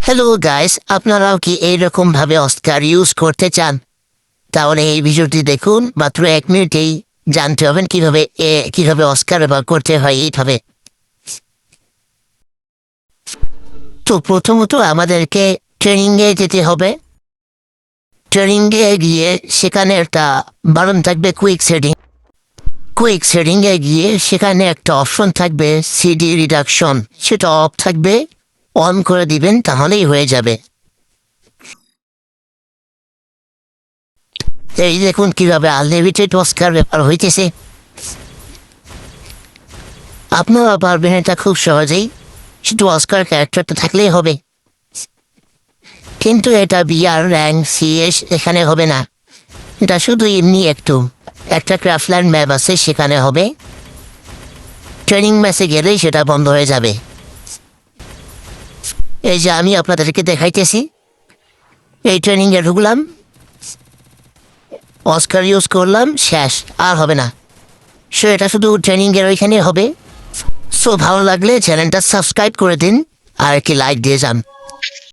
Hello guys, আপনারাও কি এইরকম ভাবে অস্কার ইউজ করতে চান? তাহলে এই ভিডিওটি দেখুন। মাত্র 1 মিনিটেই জানতে হবেন কিভাবে অস্কার ব্যবহার করতে হয় এইভাবে। তো প্রথমত আমাদেরকে ট্রেনিংয়ে যেতে হবে। ট্রেনিংয়ে গিয়ে সেখানে একটা বাটন থাকবে কুইক সেটিংয়ে গিয়ে সেখানে একটা অপশন থাকবে সিডি রিডাকশন, সেটা অফ থাকবে, অন করে দিবেন তাহলেই হয়ে যাবে। এই দেখুন কিভাবে আনলিমিটেড অস্কার ব্যাপার হইতেছে। আপনারা পারবেন এটা খুব সহজেই, শুধু অস্কার ক্যারেক্টারটা থাকলেই হবে। কিন্তু এটা বিআর র্যাঙ্ক সিএস এখানে হবে না, এটা শুধু এমনি একটা ক্রাফল্যান্ড ম্যাপ আছে সেখানে হবে। ট্রেনিং ম্যাচে গেলেই সেটা বন্ধ হয়ে যাবে। এই যে আমি আপনাদেরকে দেখাইতেছি, এই ট্রেনিংয়ে ঢুকলাম, অস্কার ইউজ করলাম, শেষ, আর হবে না। সো এটা শুধু ট্রেনিংয়ের ওইখানে হবে। সো ভালো লাগলে চ্যানেলটা সাবস্ক্রাইব করে দিন আর একটি লাইক দিয়ে যান।